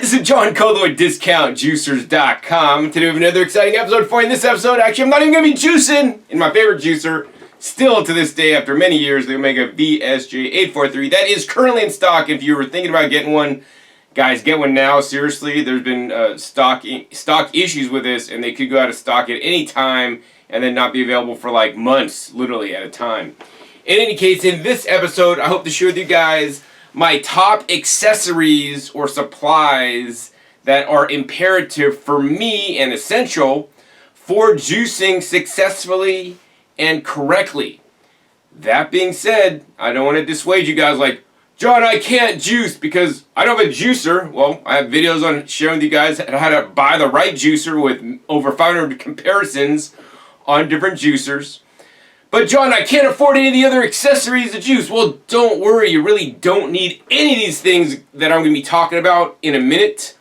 This is John Coloy, DiscountJuicers.com. Today we have another exciting episode for you. In this episode, actually, I'm not even going to be juicing in my favorite juicer. Still to this day, after many years, the Omega VSJ843. That is currently in stock. If you were thinking about getting one, guys, get one now. Seriously, there's been stock issues with this, and they could go out of stock at any time and then not be available for like months, literally, at a time. In any case, in this episode, I hope to share with you guys my top accessories or supplies that are imperative for me and essential for juicing successfully and correctly. That being said, I don't want to dissuade you guys like, John, I can't juice because I don't have a juicer. Well, I have videos on showing you guys how to buy the right juicer with over 500 comparisons on different juicers. But John, I can't afford any of the other accessories to juice. Well, don't worry. You really don't need any of these things that I'm going to be talking about in a minute.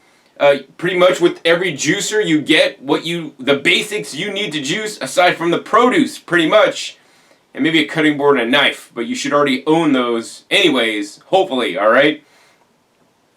Pretty much with every juicer, you get the basics you need to juice aside from the produce, pretty much. And maybe a cutting board and a knife. But you should already own those anyways, hopefully, all right?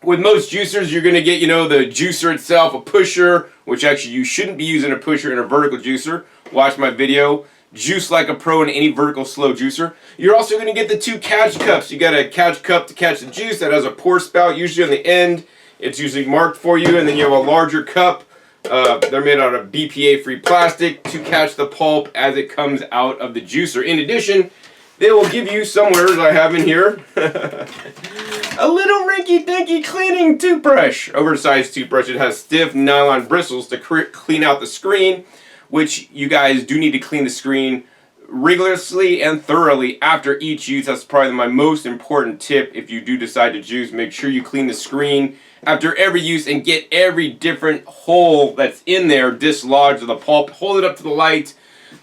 With most juicers, you're going to get, the juicer itself, a pusher, which actually you shouldn't be using a pusher in a vertical juicer. Watch my video. Juice like a pro in any vertical slow juicer. You're also going to get the two catch cups. You got a catch cup to catch the juice that has a pour spout usually on the end. It's usually marked for you, and then you have a larger cup. They're made out of BPA-free plastic to catch the pulp as it comes out of the juicer. In addition, they will give you somewhere, as I have in here, a little rinky-dinky cleaning toothbrush. Oversized toothbrush. It has stiff nylon bristles to clean out the screen, which you guys do need to clean the screen rigorously and thoroughly after each use. That's probably my most important tip if you do decide to juice. Make sure you clean the screen after every use and get every different hole that's in there dislodged of the pulp. Hold it up to the light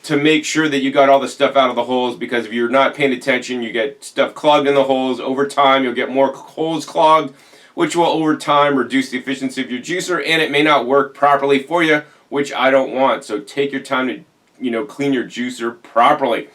to make sure that you got all the stuff out of the holes, because if you're not paying attention, you get stuff clogged in the holes. Over time, you'll get more holes clogged, which will over time reduce the efficiency of your juicer, and it may not work properly for you, which I don't want. So take your time to, clean your juicer properly.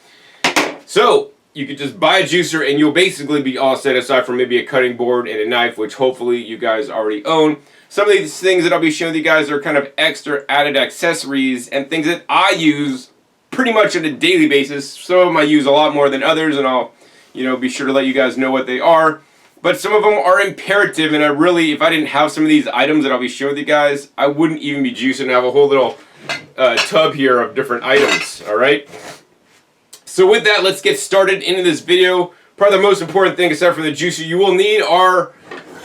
So you could just buy a juicer and you'll basically be all set aside from maybe a cutting board and a knife, which hopefully you guys already own. Some of these things that I'll be showing you guys are kind of extra added accessories and things that I use pretty much on a daily basis. Some of them I use a lot more than others, and I'll, be sure to let you guys know what they are. But some of them are imperative, and if I didn't have some of these items that I'll be showing you guys, I wouldn't even be juicing. I have a whole little tub here of different items, alright? So with that, let's get started into this video. Probably the most important thing, aside from the juicer, you will need are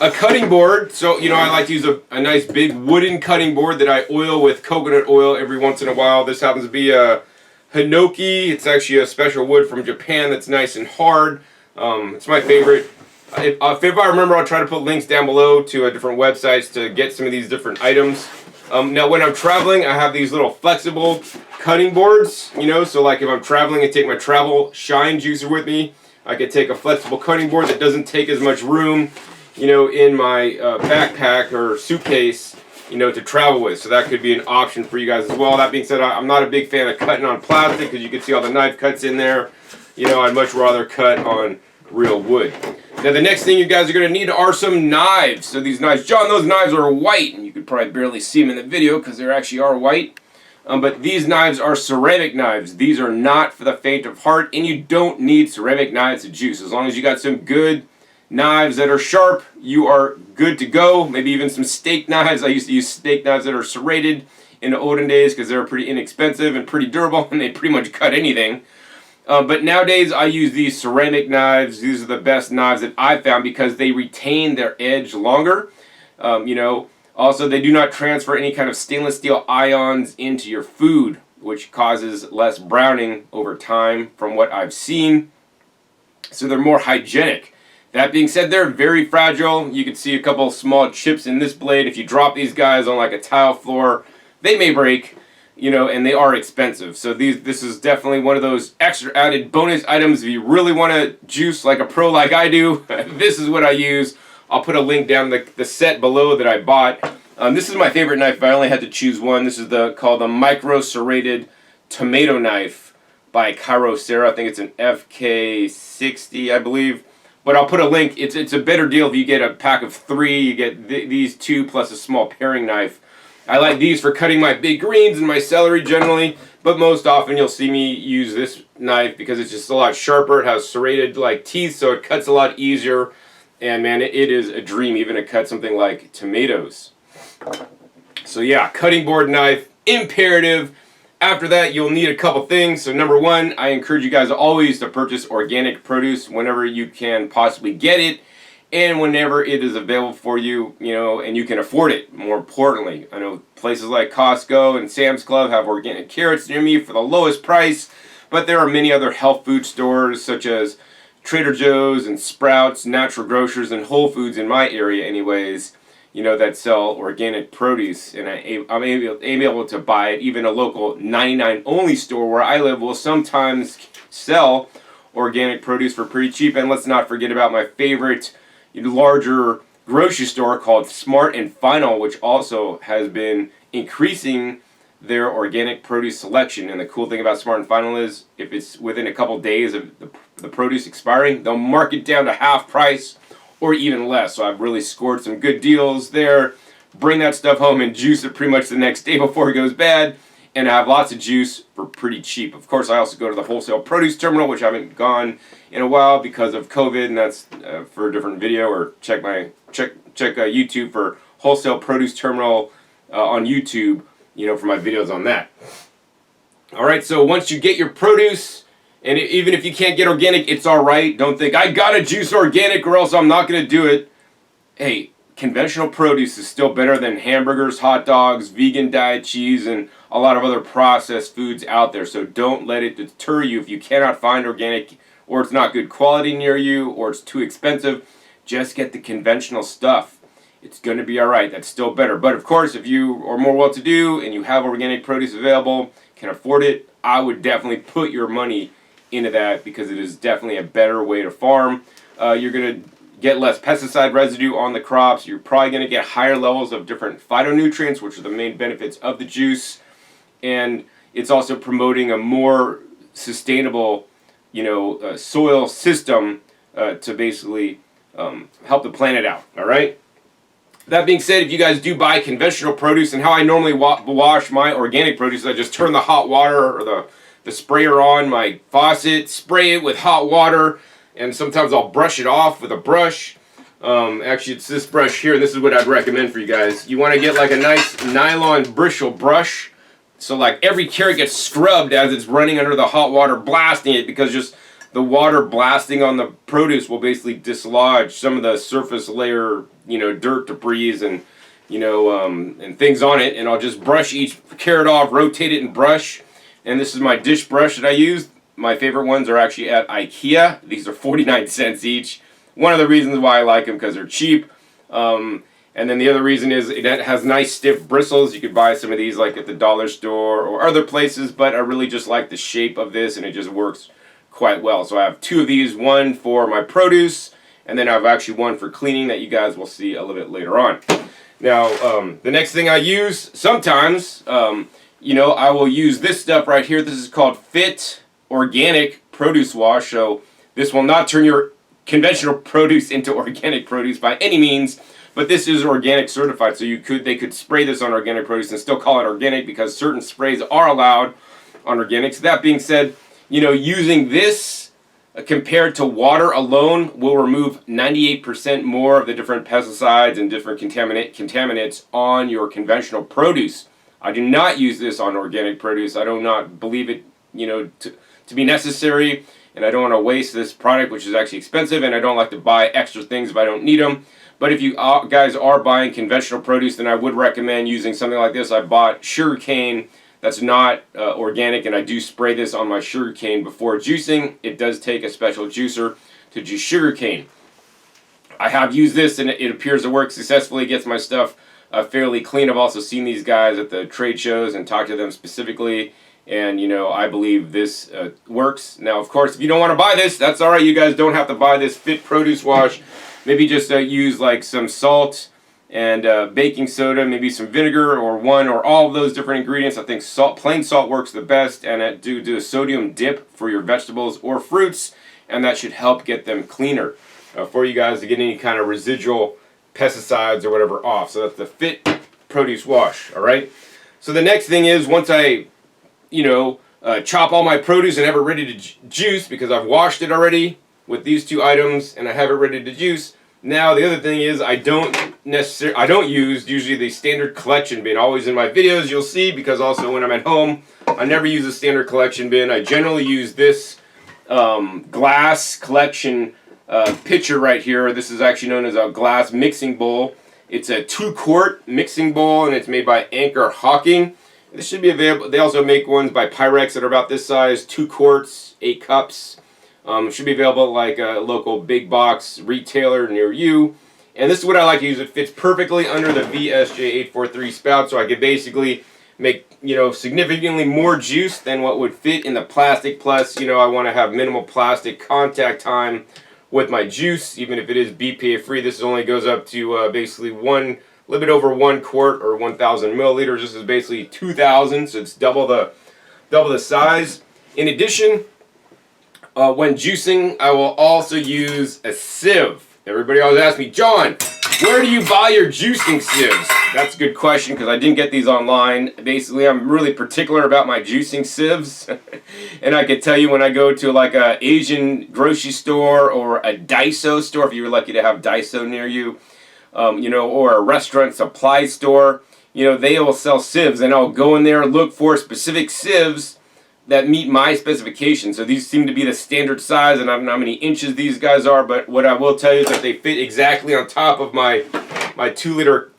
a cutting board. So, I like to use a nice big wooden cutting board that I oil with coconut oil every once in a while. This happens to be a Hinoki. It's actually a special wood from Japan that's nice and hard. It's my favorite. If I remember, I'll try to put links down below to different websites to get some of these different items. Now, when I'm traveling, I have these little flexible cutting boards, so like if I'm traveling and take my travel shine juicer with me, I could take a flexible cutting board that doesn't take as much room, in my backpack or suitcase, to travel with. So that could be an option for you guys as well. That being said, I'm not a big fan of cutting on plastic because you can see all the knife cuts in there. I'd much rather cut on real wood. Now the next thing you guys are going to need are some knives. So these knives, John, those knives are white, and you could probably barely see them in the video because they actually are white. But these knives are ceramic knives. These are not for the faint of heart, and you don't need ceramic knives to juice. As long as you got some good knives that are sharp, you are good to go. Maybe even some steak knives. I used to use steak knives that are serrated in the olden days because they were pretty inexpensive and pretty durable, and they pretty much cut anything. But nowadays, I use these ceramic knives. These are the best knives that I've found because they retain their edge longer. Also, they do not transfer any kind of stainless steel ions into your food, which causes less browning over time from what I've seen. So they're more hygienic. That being said, they're very fragile. You can see a couple of small chips in this blade. If you drop these guys on like a tile floor, they may break. And they are expensive. So this is definitely one of those extra added bonus items. If you really want to juice like a pro like I do, this is what I use. I'll put a link down the set below that I bought. This is my favorite knife if I only had to choose one. This is called the Micro Serrated Tomato Knife by Kyocera. I think it's an FK60, I believe. But I'll put a link. It's a better deal if you get a pack of 3. You get these 2 plus a small paring knife. I like these for cutting my big greens and my celery generally, but most often you'll see me use this knife because it's just a lot sharper. It has serrated like teeth, so it cuts a lot easier. And man, it is a dream even to cut something like tomatoes. So yeah, cutting board knife, imperative. After that, you'll need a couple things. So number 1, I encourage you guys always to purchase organic produce whenever you can possibly get it, and whenever it is available for you, and you can afford it, more importantly. I know places like Costco and Sam's Club have organic carrots near me for the lowest price, but there are many other health food stores such as Trader Joe's and Sprouts, Natural Grocers, and Whole Foods in my area anyways, that sell organic produce, and I'm able to buy it. Even a local 99 only store where I live will sometimes sell organic produce for pretty cheap. And let's not forget about my favorite larger grocery store called Smart and Final, which also has been increasing their organic produce selection. And the cool thing about Smart and Final is if it's within a couple days of the produce expiring, they'll mark it down to half price or even less. So I've really scored some good deals there. Bring that stuff home and juice it pretty much the next day before it goes bad, and I have lots of juice for pretty cheap. Of course, I also go to the wholesale produce terminal, which I haven't gone in a while because of COVID, and that's for a different video. Or check YouTube for wholesale produce terminal on YouTube, for my videos on that. All right, so once you get your produce, and even if you can't get organic, it's all right. Don't think, I gotta juice organic or else I'm not gonna do it. Hey, conventional produce is still better than hamburgers, hot dogs, vegan diet cheese, and a lot of other processed foods out there. So don't let it deter you if you cannot find organic, or it's not good quality near you, or it's too expensive. Just get the conventional stuff. It's going to be all right. That's still better. But of course, if you are more well-to-do and you have organic produce available, can afford it, I would definitely put your money into that because it is definitely a better way to farm. You're going to get less pesticide residue on the crops. You're probably going to get higher levels of different phytonutrients, which are the main benefits of the juice. And it's also promoting a more sustainable, soil system to basically help the planet out. All right. That being said, if you guys do buy conventional produce, and how I normally wash my organic produce, I just turn the hot water or the sprayer on my faucet, spray it with hot water, and sometimes I'll brush it off with a brush. Actually, it's this brush here. This is what I'd recommend for you guys. You want to get like a nice nylon bristle brush, so like every carrot gets scrubbed as it's running under the hot water, blasting it, because just the water blasting on the produce will basically dislodge some of the surface layer, dirt, debris, and and things on it. And I'll just brush each carrot off, rotate it, and brush. And this is my dish brush that I use. My favorite ones are actually at IKEA. These are 49 cents each. One of the reasons why I like them because they're cheap. And then the other reason is it has nice stiff bristles. You could buy some of these like at the dollar store or other places, but I really just like the shape of this, and it just works quite well. So I have 2 of these, one for my produce, and then I have actually one for cleaning that you guys will see a little bit later on. Now, the next thing I use sometimes, I will use this stuff right here. This is called Fit Organic Produce Wash. So this will not turn your conventional produce into organic produce by any means, but this is organic certified. So they could spray this on organic produce and still call it organic because certain sprays are allowed on organic. So that being said, using this compared to water alone will remove 98% more of the different pesticides and different contaminants on your conventional produce. I do not use this on organic produce. I do not believe it, to be necessary, and I don't want to waste this product, which is actually expensive, and I don't like to buy extra things if I don't need them. But if you guys are buying conventional produce, then I would recommend using something like this. I bought sugarcane that's not organic, and I do spray this on my sugarcane before juicing. It does take a special juicer to juice sugarcane. I have used this, and it appears to work successfully. It gets my stuff fairly clean. I've also seen these guys at the trade shows and talked to them specifically, and I believe this works. Now, of course, if you don't want to buy this, that's all right. You guys don't have to buy this Fit Produce Wash. Maybe just use like some salt and baking soda, maybe some vinegar, or one or all of those different ingredients. I think plain salt works the best, and do a sodium dip for your vegetables or fruits, and that should help get them cleaner. for you guys to get any kind of residual pesticides or whatever off. So that's the Fit Produce Wash, all right? So the next thing is, once I, chop all my produce and have it ready to juice, because I've washed it already with these two items and I have it ready to juice. Now the other thing is, I don't use usually the standard collection bin. Always in my videos you'll see, because also when I'm at home, I never use a standard collection bin. I generally use this glass collection pitcher right here. This is actually known as a glass mixing bowl. It's a 2-quart mixing bowl, and it's made by Anchor Hawking. This should be available. They also make ones by Pyrex that are about this size, 2 quarts, 8 cups. Should be available at like a local big box retailer near you. And this is what I like to use. It fits perfectly under the VSJ843 spout, so I could basically make, significantly more juice than what would fit in the plastic. Plus, I want to have minimal plastic contact time with my juice, even if it is BPA free. This only goes up to basically a little bit over 1 quart or 1,000 milliliters. This is basically 2,000, so it's double the size. In addition, when juicing, I will also use a sieve. Everybody always asks me, John, where do you buy your juicing sieves? That's a good question, because I didn't get these online. Basically, I'm really particular about my juicing sieves. And I can tell you, when I go to like a Asian grocery store or a Daiso store, if you're lucky to have Daiso near you, or a restaurant supply store, they will sell sieves, and I'll go in there and look for specific sieves that meet my specifications. So these seem to be the standard size, and I don't know how many inches these guys are, but what I will tell you is that they fit exactly on top of my 2-liter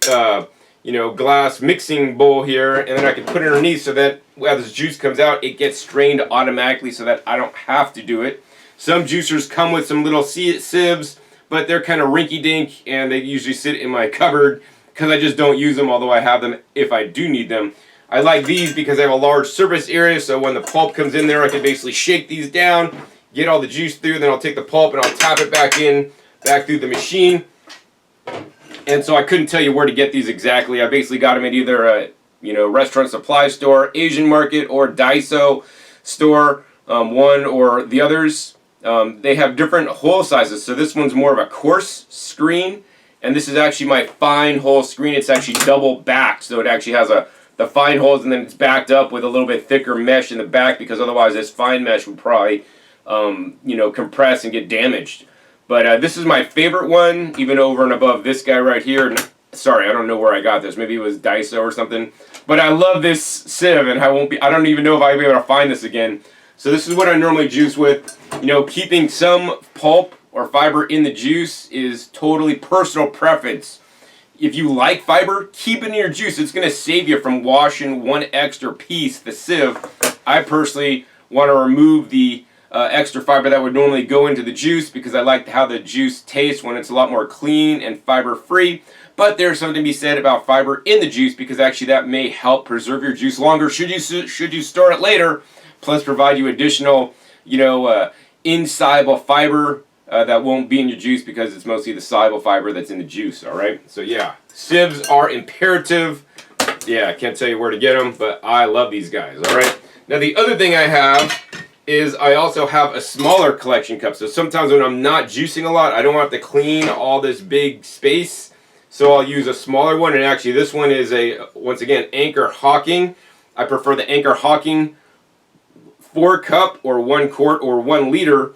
glass mixing bowl here, and then I can put it underneath so that as this juice comes out, it gets strained automatically so that I don't have to do it. Some juicers come with some little sieves, but they're kind of rinky-dink, and they usually sit in my cupboard because I just don't use them, although I have them if I do need them. I like these because they have a large surface area, so when the pulp comes in there, I can basically shake these down, get all the juice through, then I'll take the pulp and I'll tap it back through the machine. And so I couldn't tell you where to get these exactly. I basically got them at either a restaurant supply store, Asian market, or Daiso store, one or the others. They have different hole sizes. So this one's more of a coarse screen, and this is actually my fine hole screen. It's actually double backed, so it actually has the fine holes, and then it's backed up with a little bit thicker mesh in the back, because otherwise this fine mesh would probably compress and get damaged. But this is my favorite one, even over and above this guy right here. Sorry, I don't know where I got this. Maybe it was Daiso or something. But I love this sieve, and I don't even know if I'll be able to find this again. So this is what I normally juice with. Keeping some pulp or fiber in the juice is totally personal preference. If you like fiber, keep it in your juice. It's going to save you from washing one extra piece, the sieve. I personally want to remove the extra fiber that would normally go into the juice, because I like how the juice tastes when it's a lot more clean and fiber-free. But there's something to be said about fiber in the juice, because actually that may help preserve your juice longer should you store it later, plus provide you additional, insoluble fiber that won't be in your juice, because it's mostly the soluble fiber that's in the juice, all right? So yeah, sieves are imperative. Yeah, I can't tell you where to get them, but I love these guys, all right? Now the other thing I have is I also have a smaller collection cup. So sometimes when I'm not juicing a lot, I don't have to clean all this big space. So I'll use a smaller one, and actually this one is once again, Anchor Hawking. I prefer the Anchor Hawking 4-cup or 1 quart or 1 liter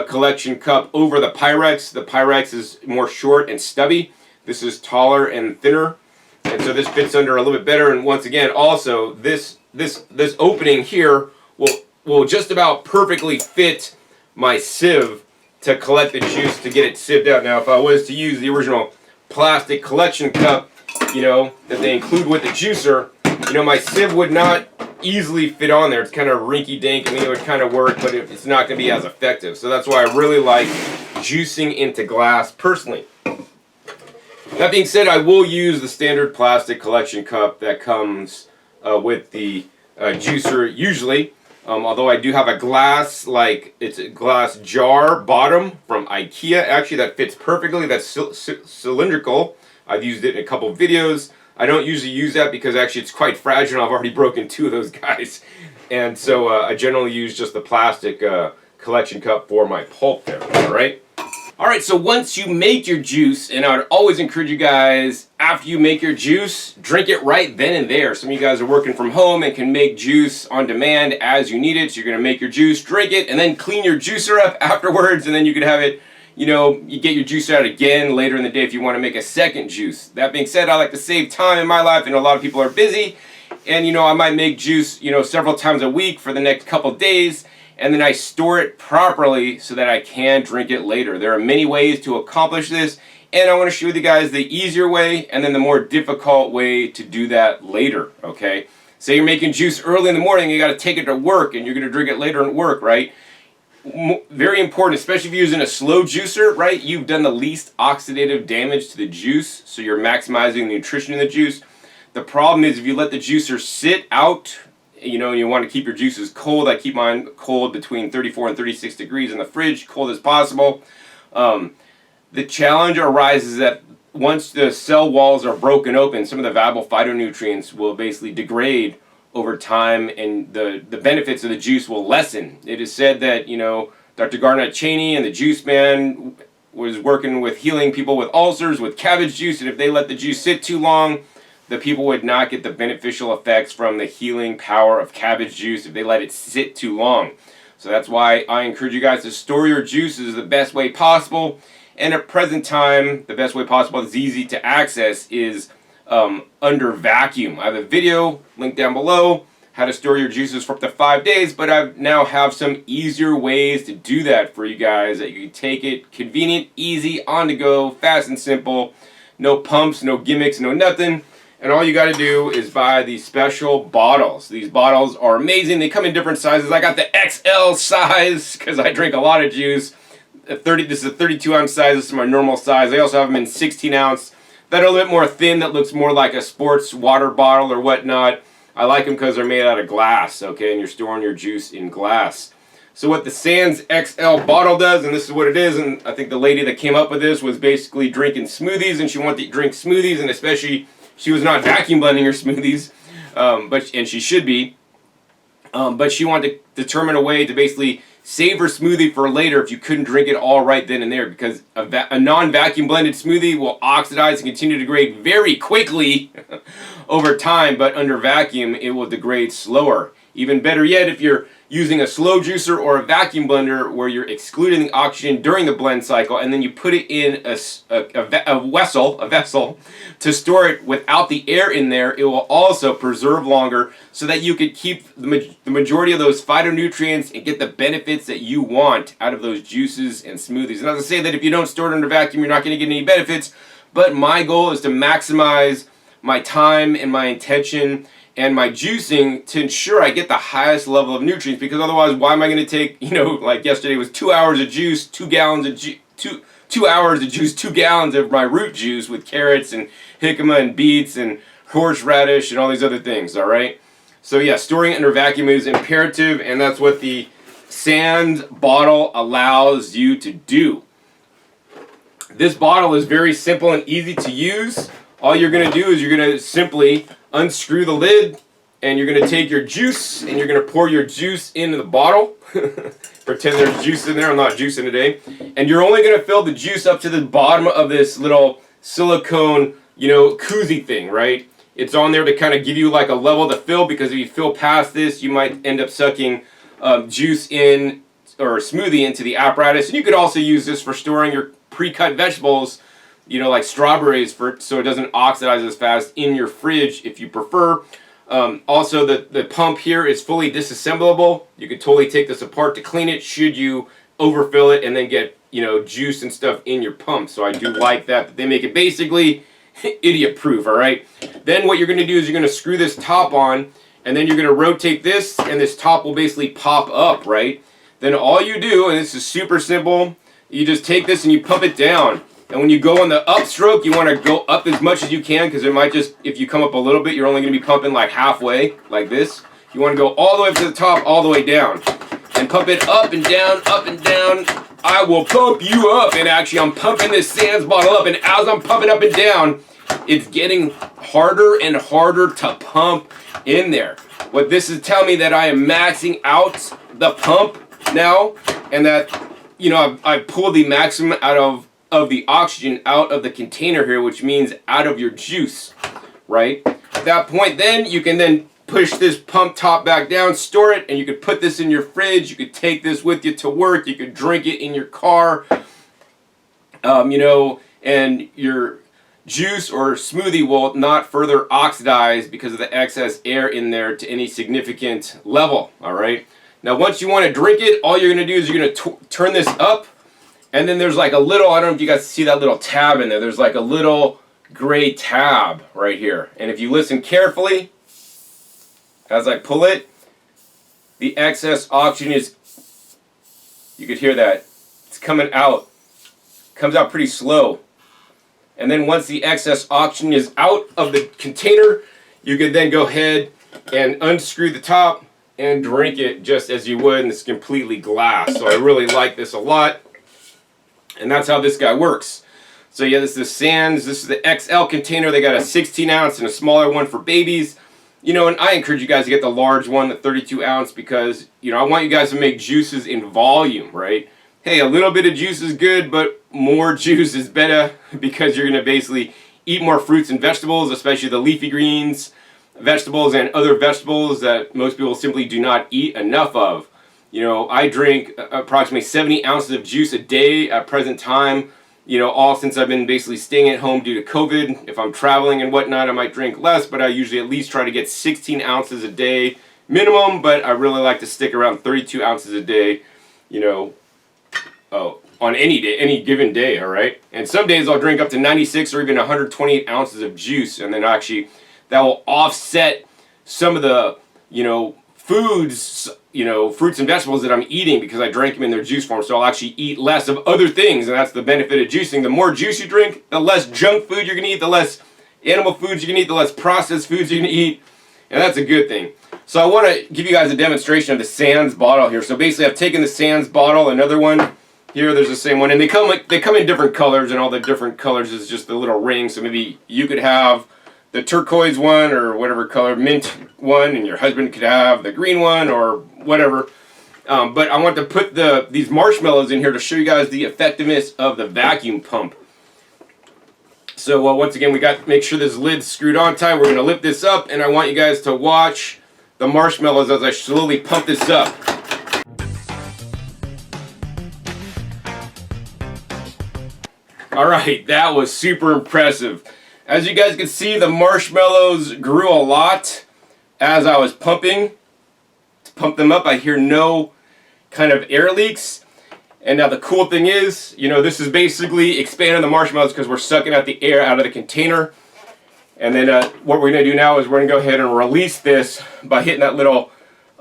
collection cup over the Pyrex. The Pyrex is more short and stubby. This is taller and thinner, and so this fits under a little bit better. And once again, also this opening here will just about perfectly fit my sieve to collect the juice to get it sieved out. Now, if I was to use the original plastic collection cup, that they include with the juicer, my sieve would not easily fit on there. It's kind of rinky-dink. I mean, it would kind of work, but it's not going to be as effective. So that's why I really like juicing into glass personally. That being said, I will use the standard plastic collection cup that comes with the juicer usually. Although I do have a glass, it's a glass jar bottom from IKEA, actually, that fits perfectly. That's cylindrical. I've used it in a couple of videos. I don't usually use that because actually it's quite fragile. I've already broken 2 of those guys. And so I generally use just the plastic collection cup for my pulp there, all right? All right, so once you make your juice, and I would always encourage you guys, after you make your juice, drink it right then and there. Some of you guys are working from home and can make juice on demand as you need it. So you're gonna make your juice, drink it, and then clean your juicer up afterwards, and then you can have it, you get your juicer out again later in the day if you wanna make a second juice. That being said, I like to save time in my life, and a lot of people are busy, and I might make juice, several times a week for the next couple days, and then I store it properly so that I can drink it later. There are many ways to accomplish this, and I want to share with you guys the easier way and then the more difficult way to do that later, okay? Say you're making juice early in the morning, you got to take it to work, and you're going to drink it later at work, right? Very important, especially if you're using a slow juicer, right? You've done the least oxidative damage to the juice, so you're maximizing the nutrition in the juice. The problem is if you let the juicer sit out, you want to keep your juices cold. I keep mine cold between 34 and 36 degrees in the fridge, cold as possible. The challenge arises that once the cell walls are broken open, some of the valuable phytonutrients will basically degrade over time, and the benefits of the juice will lessen. It is said that, Dr. Garnett Cheney and the Juice Man was working with healing people with ulcers with cabbage juice, and if they let the juice sit too long, the people would not get the beneficial effects from the healing power of cabbage juice if they let it sit too long. So that's why I encourage you guys to store your juices the best way possible. And at present time, the best way possible that's easy to access is under vacuum. I have a video linked down below, how to store your juices for up to 5 days, but I now have some easier ways to do that for you guys that you can take it convenient, easy, on the go, fast and simple. No pumps, no gimmicks, no nothing. And all you got to do is buy these special bottles. These bottles are amazing. They come in different sizes. I got the XL size because I drink a lot of juice. This is a 32-ounce size. This is my normal size. I also have them in 16-ounce. That are a little bit more thin. That looks more like a sports water bottle or whatnot. I like them because they're made out of glass, okay? And you're storing your juice in glass. So what the Sans XL bottle does, and this is what it is, and I think the lady that came up with this was basically drinking smoothies, and she wanted to drink smoothies, and especially she was not vacuum blending her smoothies, and she should be. But she wanted to determine a way to basically save her smoothie for later if you couldn't drink it all right then and there, because a non-vacuum blended smoothie will oxidize and continue to degrade very quickly over time, but under vacuum it will degrade slower. Even better yet, if you're using a slow juicer or a vacuum blender where you're excluding the oxygen during the blend cycle, and then you put it in a vessel to store it without the air in there, it will also preserve longer so that you could keep the majority of those phytonutrients and get the benefits that you want out of those juices and smoothies. Not to say that if you don't store it under vacuum, you're not going to get any benefits, but my goal is to maximize my time and my intention and my juicing to ensure I get the highest level of nutrients, because otherwise why am I going to take, like yesterday was 2 hours of juice, 2 gallons of 2 hours of juice, 2 gallons of my root juice with carrots and jicama and beets and horseradish and all these other things, all right? So yeah, storing under vacuum is imperative, and that's what the Sans bottle allows you to do. This bottle is very simple and easy to use. All you're going to do is you're going to simply unscrew the lid, and you're going to take your juice and you're going to pour your juice into the bottle. Pretend there's juice in there. I'm not juicing today. And you're only going to fill the juice up to the bottom of this little silicone, koozie thing, right? It's on there to kind of give you like a level to fill, because if you fill past this, you might end up sucking juice in or smoothie into the apparatus. And you could also use this for storing your pre-cut vegetables, like strawberries, so it doesn't oxidize as fast in your fridge if you prefer. Also, the pump here is fully disassemblable. You could totally take this apart to clean it should you overfill it and then get juice and stuff in your pump. So I do like that they make it basically idiot proof. All right. Then what you're going to do is you're going to screw this top on, and then you're going to rotate this, and this top will basically pop up, right? Then all you do, and this is super simple, you just take this and you pump it down. And when you go on the upstroke, you want to go up as much as you can, because it might just, if you come up a little bit, you're only going to be pumping like halfway, like this. You want to go all the way up to the top, all the way down. And pump it up and down, up and down. I will pump you up. And actually, I'm pumping this Sans bottle up. And as I'm pumping up and down, it's getting harder and harder to pump in there. What this is telling me that I am maxing out the pump now, and that you know, I've pulled the maximum out of the oxygen out of the container here, which means out of your juice, right? At that point, then you can then push this pump top back down, store it, and you could put this in your fridge. You could take this with you to work. You could drink it in your car, you know, and your juice or smoothie will not further oxidize because of the excess air in there to any significant level, all right? Now, once you want to drink it, all you're going to do is you're going to turn this up, and then there's like a little, I don't know if you guys see that little tab in there. There's like a little gray tab right here. And if you listen carefully, as I pull it, the excess oxygen is, you could hear that, it's coming out. Comes out pretty slow. And then once the excess oxygen is out of the container, you could then go ahead and unscrew the top and drink it just as you would, and it's completely glass. So I really like this a lot. And that's how this guy works. So yeah, this is the Sieves. This is the XL container. They got a 16 ounce and a smaller one for babies. You know, and I encourage you guys to get the large one, the 32 ounce, because, you know, I want you guys to make juices in volume, right? Hey, a little bit of juice is good, but more juice is better, because you're going to basically eat more fruits and vegetables, especially the leafy greens, vegetables, and other vegetables that most people simply do not eat enough of. You know, I drink approximately 70 ounces of juice a day at present time, you know, all since I've been basically staying at home due to COVID. If I'm traveling and whatnot, I might drink less, but I usually at least try to get 16 ounces a day minimum, but I really like to stick around 32 ounces a day, you know, on any day, any given day, all right? And some days I'll drink up to 96 or even 128 ounces of juice, and then actually that will offset some of the, you know, foods, you know, fruits and vegetables that I'm eating because I drank them in their juice form. So I'll actually eat less of other things, and that's the benefit of juicing. The more juice you drink, the less junk food you're going to eat, the less animal foods you can eat, the less processed foods you're going to eat, and that's a good thing. So I want to give you guys a demonstration of the Sieves bottle here. So basically I've taken the Sieves bottle, another one, here there's the same one, and they come in different colors, and all the different colors is just the little ring. So maybe you could have the turquoise one or whatever color, mint one, and your husband could have the green one or whatever. But I want to put these marshmallows in here to show you guys the effectiveness of the vacuum pump. So once again, we got to make sure this lid's screwed on tight. We're going to lift this up, and I want you guys to watch the marshmallows as I slowly pump this up. Alright, that was super impressive. As you guys can see, the marshmallows grew a lot as I was pumping. To pump them up, I hear no kind of air leaks. And now the cool thing is, you know, this is basically expanding the marshmallows because we're sucking out the air out of the container. And then what we're going to do now is we're going to go ahead and release this by hitting that little,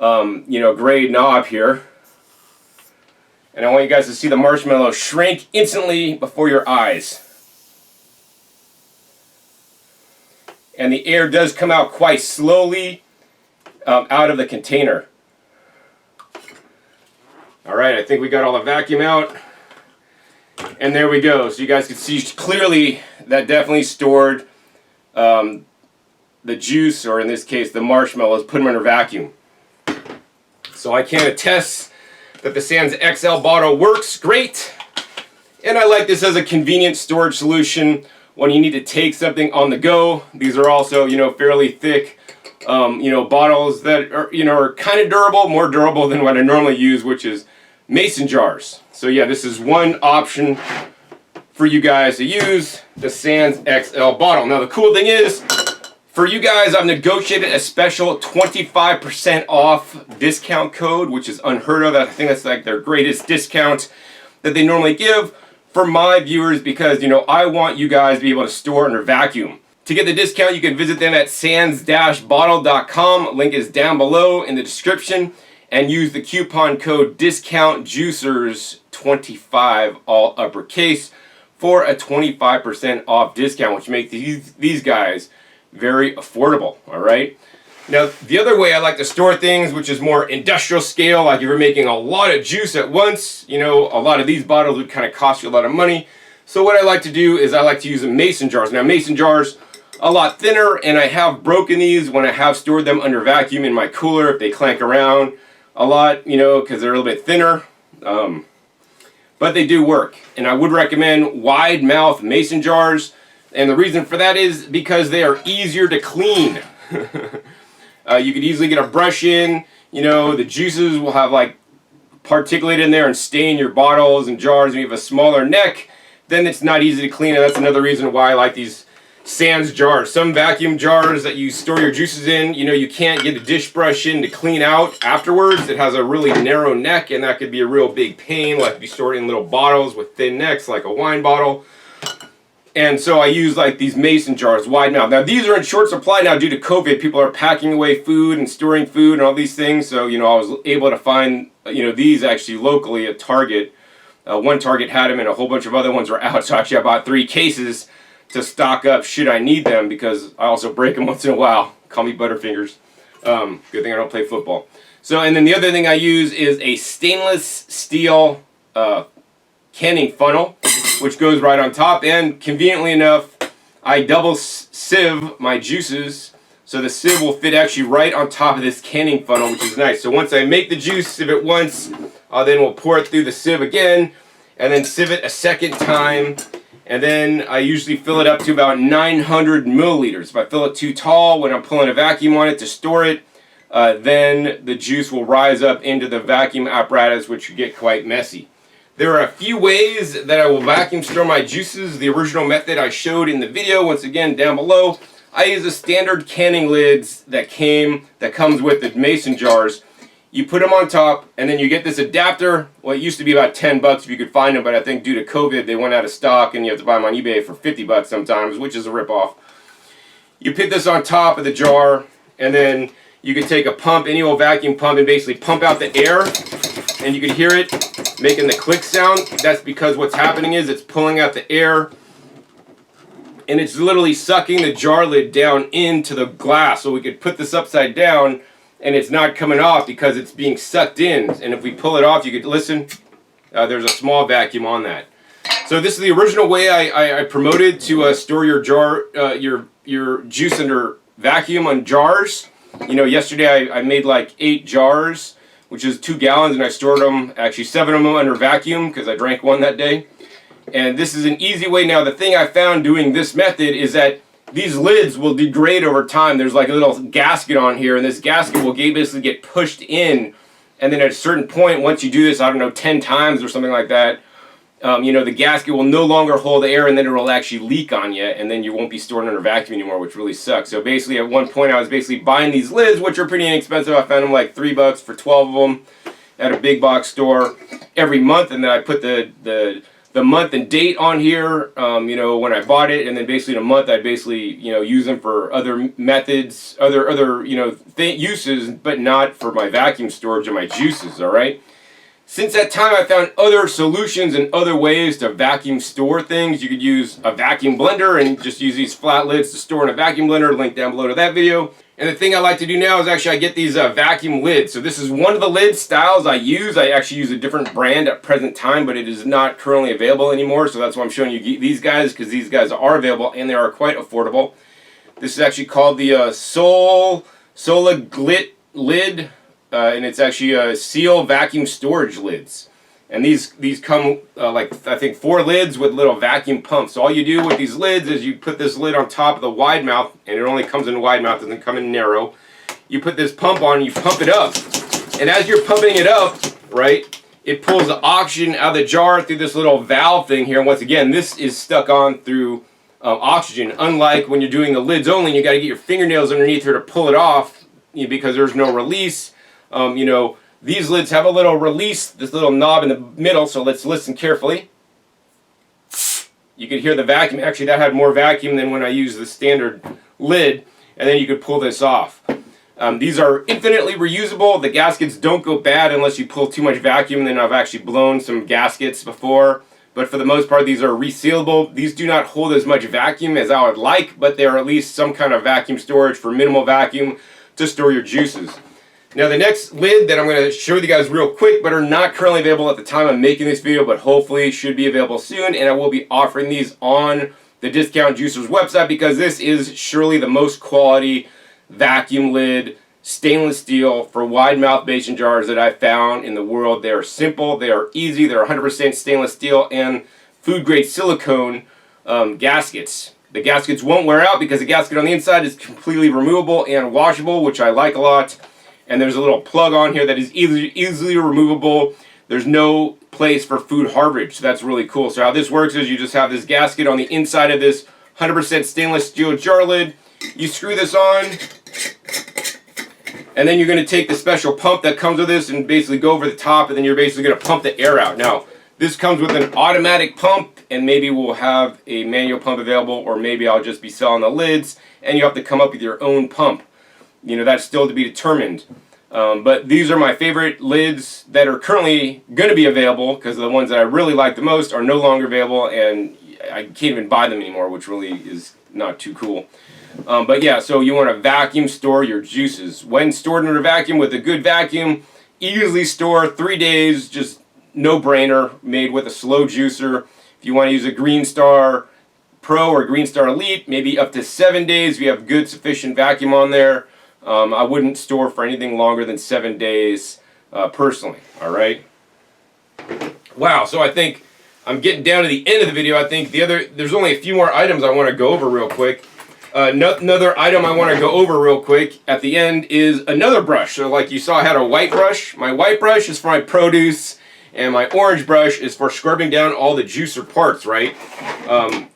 you know, gray knob here. And I want you guys to see the marshmallow shrink instantly before your eyes. And the air does come out quite slowly out of the container. Alright, I think we got all the vacuum out. And there we go. So you guys can see clearly that definitely stored the juice, or in this case the marshmallows, put them under vacuum. So I can attest that the Sieves XL bottle works great. And I like this as a convenient storage solution when you need to take something on the go. These are also, you know, fairly thick, you know, bottles that are, you know, are kind of durable, more durable than what I normally use, which is mason jars. So yeah, this is one option for you guys to use, the Sieves XL bottle. Now the cool thing is, for you guys, I've negotiated a special 25% off discount code, which is unheard of. I think that's like their greatest discount that they normally give for my viewers, because, you know, I want you guys to be able to store under vacuum. To get the discount, you can visit them at sieves-bottle.com. Link is down below in the description, and use the coupon code DISCOUNTJUICERS25, all uppercase, for a 25% off discount, which makes these guys very affordable. All right. Now, the other way I like to store things, which is more industrial scale, like if you're making a lot of juice at once, you know, a lot of these bottles would kind of cost you a lot of money. So what I like to do is I like to use mason jars. Now, mason jars, a lot thinner, and I have broken these when I have stored them under vacuum in my cooler if they clank around a lot, you know, because they're a little bit thinner. but they do work. And I would recommend wide mouth mason jars. And the reason for that is because they are easier to clean. You could easily get a brush in. You know, the juices will have like particulate in there and stain your bottles and jars. And you have a smaller neck, then it's not easy to clean. And that's another reason why I like these sans jars. Some vacuum jars that you store your juices in, you know, you can't get a dish brush in to clean out afterwards. It has a really narrow neck, and that could be a real big pain, like if you store it in little bottles with thin necks, like a wine bottle. And so I use like these mason jars, wide mouth. Now these are in short supply now due to COVID. People are packing away food and storing food and all these things. So, you know, I was able to find, you know, these actually locally at Target. One Target had them and a whole bunch of other ones were out. So actually I bought 3 cases to stock up should I need them, because I also break them once in a while. Call me Butterfingers. Good thing I don't play football. So, and then the other thing I use is a stainless steel canning funnel, which goes right on top. And conveniently enough, I double sieve my juices, so the sieve will fit actually right on top of this canning funnel, which is nice. So once I make the juice, sieve it once, then we'll pour it through the sieve again, and then sieve it a second time. And then I usually fill it up to about 900 milliliters. If I fill it too tall when I'm pulling a vacuum on it to store it, then the juice will rise up into the vacuum apparatus, which could get quite messy. There are a few ways that I will vacuum store my juices. The original method I showed in the video, once again down below. I use the standard canning lids that comes with the mason jars. You put them on top, and then you get this adapter. Well, it used to be about 10 bucks if you could find them, but I think due to COVID they went out of stock, and you have to buy them on eBay for 50 bucks sometimes, which is a ripoff. You put this on top of the jar, and then you can take a pump, any old vacuum pump, and basically pump out the air, and you can hear it making the click sound. That's because what's happening is it's pulling out the air, and it's literally sucking the jar lid down into the glass. So we could put this upside down, and it's not coming off because it's being sucked in. And if we pull it off, you could listen. There's a small vacuum on that. So this is the original way I promoted to store your jar, your juice under vacuum on jars. You know, yesterday I made like 8 jars, which is 2 gallons, and I stored them, actually 7 of them under vacuum because I drank one that day. And this is an easy way. Now the thing I found doing this method is that these lids will degrade over time. There's like a little gasket on here, and this gasket will basically get pushed in, and then at a certain point, once you do this, I don't know, 10 times or something like that, you know, the gasket will no longer hold the air, and then it will actually leak on you, and then you won't be stored under vacuum anymore, which really sucks. So basically at one point I was basically buying these lids, which are pretty inexpensive. I found them like 3 bucks for 12 of them at a big box store every month, and then I put the month and date on here, you know, when I bought it, and then basically in a month I'd basically, you know, use them for other methods, other you know, uses, but not for my vacuum storage of my juices, all right? Since that time, I found other solutions and other ways to vacuum store things. You could use a vacuum blender and just use these flat lids to store in a vacuum blender. Link down below to that video. And the thing I like to do now is actually I get these vacuum lids. So this is one of the lid styles I use. I actually use a different brand at present time, but it is not currently available anymore. So that's why I'm showing you these guys, because these guys are available and they are quite affordable. This is actually called the Sola Glit lid. And it's actually a seal vacuum storage lids, and these come like I think 4 lids with little vacuum pumps. So all you do with these lids is you put this lid on top of the wide mouth, and it only comes in wide mouth, doesn't come in narrow. You put this pump on, and you pump it up, and as you're pumping it up, right, it pulls the oxygen out of the jar through this little valve thing here. And once again, this is stuck on through oxygen. Unlike when you're doing the lids only, you got to get your fingernails underneath here to pull it off, you know, because there's no release. You know, these lids have a little release, this little knob in the middle, so let's listen carefully. You could hear the vacuum. Actually, that had more vacuum than when I used the standard lid, and then you could pull this off. These are infinitely reusable. The gaskets don't go bad unless you pull too much vacuum, and then I've actually blown some gaskets before. But for the most part, these are resealable. These do not hold as much vacuum as I would like, but they are at least some kind of vacuum storage for minimal vacuum to store your juices. Now the next lid that I'm going to show you guys real quick, but are not currently available at the time I'm making this video, but hopefully should be available soon, and I will be offering these on the Discount Juicers website because this is surely the most quality vacuum lid stainless steel for wide mouth mason jars that I found in the world. They are simple, they are easy, they're 100% stainless steel and food grade silicone gaskets. The gaskets won't wear out because the gasket on the inside is completely removable and washable, which I like a lot. And there's a little plug on here that is easily removable. There's no place for food harborage, so that's really cool. So how this works is you just have this gasket on the inside of this 100% stainless steel jar lid. You screw this on, and then you're going to take the special pump that comes with this and basically go over the top, and then you're basically going to pump the air out. Now, this comes with an automatic pump, and maybe we'll have a manual pump available, or maybe I'll just be selling the lids, and you have to come up with your own pump. You know, that's still to be determined. But these are my favorite lids that are currently going to be available, because the ones that I really like the most are no longer available, and I can't even buy them anymore, which really is not too cool. But yeah, so you want to vacuum store your juices. When stored in a vacuum with a good vacuum, easily store 3 days, just no brainer, made with a slow juicer. If you want to use a Green Star Pro or Green Star Elite, maybe up to 7 days if you have good sufficient vacuum on there. I wouldn't store for anything longer than 7 days personally, alright? Wow, so I think I'm getting down to the end of the video. I think there's only a few more items I want to go over real quick. Another item I want to go over real quick at the end is another brush. So like you saw, I had a white brush. My white brush is for my produce, and my orange brush is for scrubbing down all the juicer parts, right?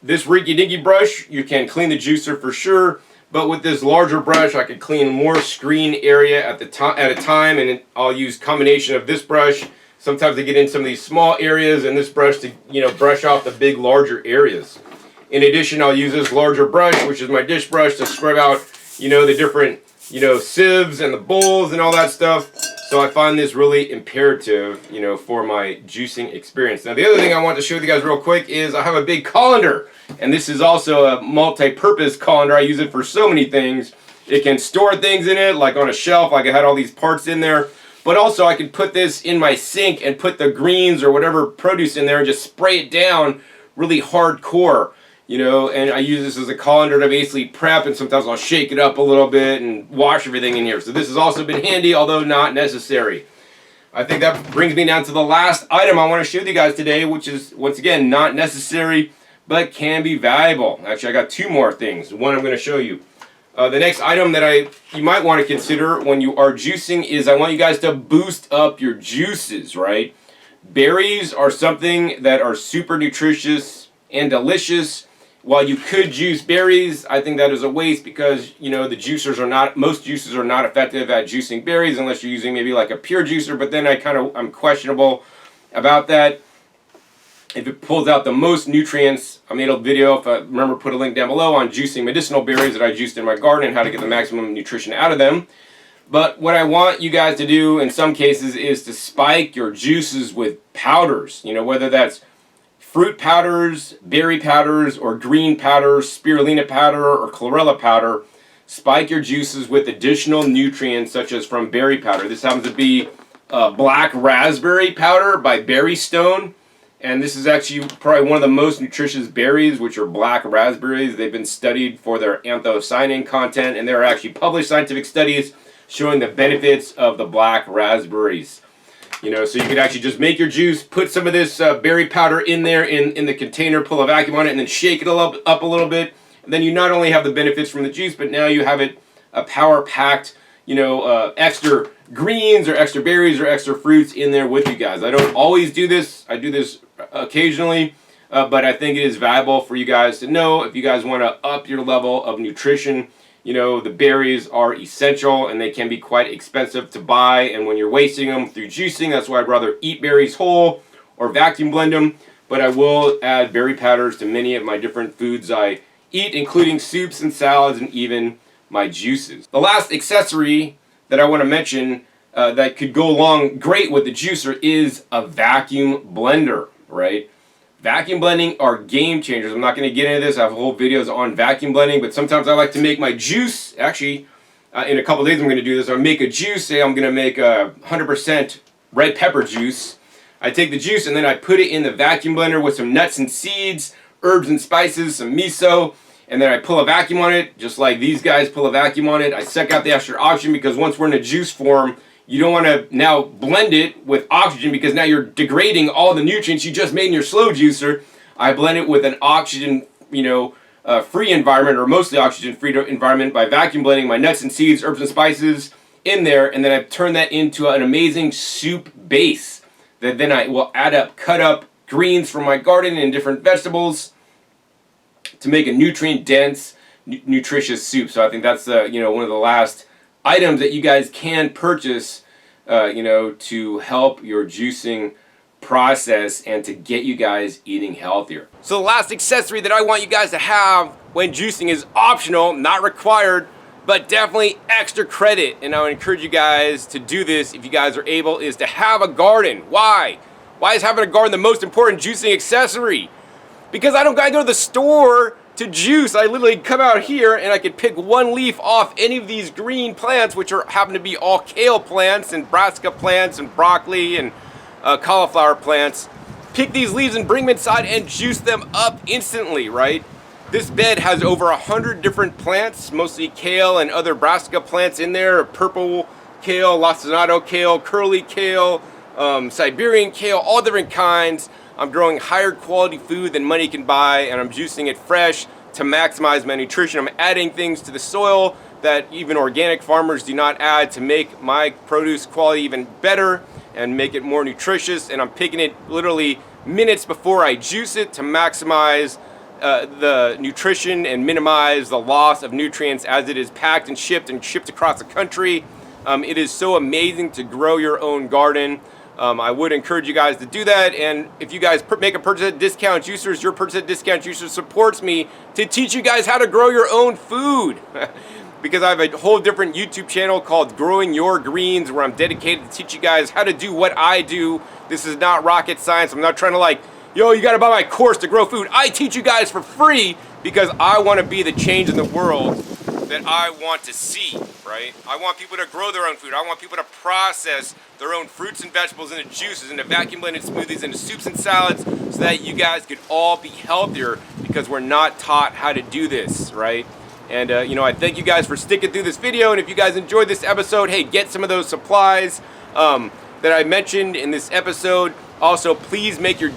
This Rinky Dinky brush, you can clean the juicer for sure. But with this larger brush, I could clean more screen area at a time, and I'll use combination of this brush. Sometimes I get in some of these small areas, and this brush to brush off the big, larger areas. In addition, I'll use this larger brush, which is my dish brush, to scrub out the different sieves and the bowls and all that stuff. So I find this really imperative for my juicing experience. Now the other thing I want to show you guys real quick is I have a big colander. And this is also a multi-purpose colander. I use it for so many things. It can store things in it, like on a shelf, like I had all these parts in there. But also I can put this in my sink and put the greens or whatever produce in there and just spray it down really hardcore. And I use this as a colander to basically prep, and sometimes I'll shake it up a little bit and wash everything in here. So this has also been handy, although not necessary. I think that brings me down to the last item I want to show you guys today, which is, once again, not necessary, but can be valuable. Actually, I got two more things. One I'm going to show you. The next item that you might want to consider when you are juicing is I want you guys to boost up your juices, right? Berries are something that are super nutritious and delicious. While you could juice berries, I think that is a waste because, most juicers are not effective at juicing berries unless you're using maybe like a pure juicer, but then I'm questionable about that. If it pulls out the most nutrients, I made a video, if I remember, put a link down below on juicing medicinal berries that I juiced in my garden and how to get the maximum nutrition out of them. But what I want you guys to do in some cases is to spike your juices with powders, whether that's fruit powders, berry powders, or green powder, spirulina powder, or chlorella powder. Spike your juices with additional nutrients such as from berry powder. This happens to be black raspberry powder by Berry Stone. And this is actually probably one of the most nutritious berries, which are black raspberries. They've been studied for their anthocyanin content, and there are actually published scientific studies showing the benefits of the black raspberries. So you could actually just make your juice, put some of this berry powder in there in the container, pull a vacuum on it, and then shake it up a little bit. And then you not only have the benefits from the juice, but now you have a power-packed, extra greens or extra berries or extra fruits in there with you guys. I don't always do this. I do this occasionally, but I think it is valuable for you guys to know if you guys want to up your level of nutrition. The berries are essential and they can be quite expensive to buy, and when you're wasting them through juicing, that's why I'd rather eat berries whole or vacuum blend them. But I will add berry powders to many of my different foods I eat, including soups and salads and even my juices. The last accessory that I want to mention that could go along great with the juicer is a vacuum blender, right? Vacuum blending are game changers. I'm not going to get into this. I have whole videos on vacuum blending, but sometimes I like to make my juice. Actually, in a couple days I'm going to do this. I'll make a juice. Say I'm going to make a 100% red pepper juice. I take the juice and then I put it in the vacuum blender with some nuts and seeds, herbs and spices, some miso, and then I pull a vacuum on it, just like these guys pull a vacuum on it. I suck out the extra oxygen because once we're in a juice form, you don't want to now blend it with oxygen because now you're degrading all the nutrients you just made in your slow juicer. I blend it with an oxygen, free environment, or mostly oxygen-free environment, by vacuum blending my nuts and seeds, herbs and spices in there, and then I turn that into an amazing soup base that then I will cut up greens from my garden and different vegetables to make a nutrient-dense, nutritious soup. So I think that's one of the last items that you guys can purchase, to help your juicing process and to get you guys eating healthier. So the last accessory that I want you guys to have when juicing is optional, not required, but definitely extra credit, and I would encourage you guys to do this if you guys are able, is to have a garden. Why? Why is having a garden the most important juicing accessory? Because I don't gotta go to the store to juice. I literally come out here and I could pick one leaf off any of these green plants, which happen to be all kale plants and brassica plants and broccoli and cauliflower plants. Pick these leaves and bring them inside and juice them up instantly, right? This bed has over 100 different plants, mostly kale and other brassica plants in there. Purple kale, lacinato kale, curly kale, Siberian kale, all different kinds. I'm growing higher quality food than money can buy, and I'm juicing it fresh to maximize my nutrition. I'm adding things to the soil that even organic farmers do not add to make my produce quality even better and make it more nutritious. And I'm picking it literally minutes before I juice it to maximize the nutrition and minimize the loss of nutrients as it is packed and shipped across the country. It is so amazing to grow your own garden. I would encourage you guys to do that, and if you guys make a purchase at Discount Juicers, your purchase at Discount Juicers supports me to teach you guys how to grow your own food. Because I have a whole different YouTube channel called Growing Your Greens, where I'm dedicated to teach you guys how to do what I do. This is not rocket science. I'm not trying to you gotta buy my course to grow food. I teach you guys for free because I want to be the change in the world that I want to see, right? I want people to grow their own food. I want people to process their own fruits and vegetables into juices, into vacuum blended smoothies, into soups and salads, so that you guys could all be healthier, because we're not taught how to do this, right? And I thank you guys for sticking through this video, and if you guys enjoyed this episode, hey, get some of those supplies that I mentioned in this episode. Also, please make your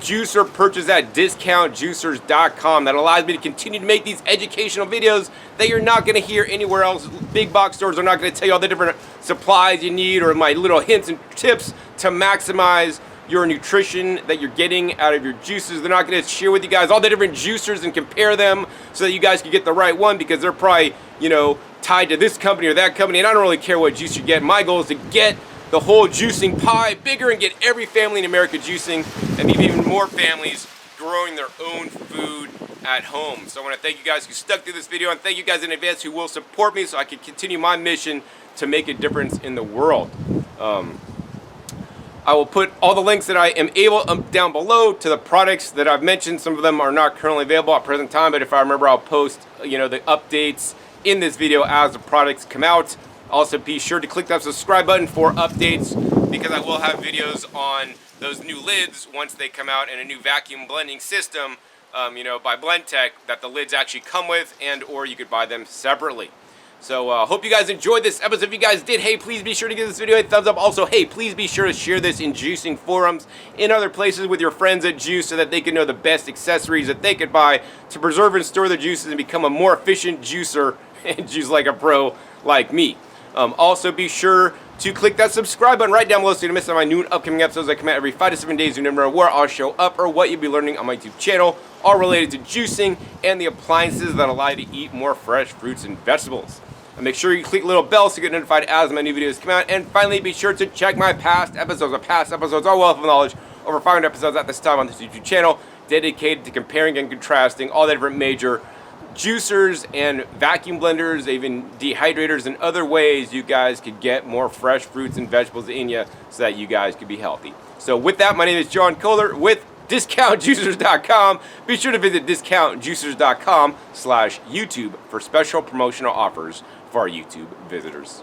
juicer purchase at discountjuicers.com. That allows me to continue to make these educational videos that you're not going to hear anywhere else. Big box stores are not going to tell you all the different supplies you need, or my little hints and tips to maximize your nutrition that you're getting out of your juices. They're not going to share with you guys all the different juicers and compare them so that you guys can get the right one, because they're probably, tied to this company or that company, and I don't really care what juice you get. My goal is to get the whole juicing pie bigger and get every family in America juicing, and even more families growing their own food at home. So I want to thank you guys who stuck through this video, and thank you guys in advance who will support me so I can continue my mission to make a difference in the world. I will put all the links that I am able down below to the products that I've mentioned. Some of them are not currently available at present time, but if I remember, I'll post the updates in this video as the products come out. Also, be sure to click that subscribe button for updates, because I will have videos on those new lids once they come out, and a new vacuum blending system, by BlendTech, that the lids actually come with, and or you could buy them separately. So hope you guys enjoyed this episode. If you guys did, hey, please be sure to give this video a thumbs up. Also, hey, please be sure to share this in juicing forums, in other places with your friends at Juice, so that they can know the best accessories that they could buy to preserve and store their juices and become a more efficient juicer and juice like a pro like me. Also, be sure to click that subscribe button right down below so you don't miss out on my new upcoming episodes that come out every 5 to 7 days. You never know where I'll show up or what you'll be learning on my YouTube channel, all related to juicing and the appliances that allow you to eat more fresh fruits and vegetables. And make sure you click the little bell so you get notified as my new videos come out. And finally, be sure to check my past episodes. My past episodes are wealth of knowledge. Over 500 episodes at this time on this YouTube channel, dedicated to comparing and contrasting all the different major juicers and vacuum blenders, even dehydrators, and other ways you guys could get more fresh fruits and vegetables in you so that you guys could be healthy. So with that, my name is John Kohler with DiscountJuicers.com. Be sure to visit DiscountJuicers.com/YouTube for special promotional offers for our YouTube visitors.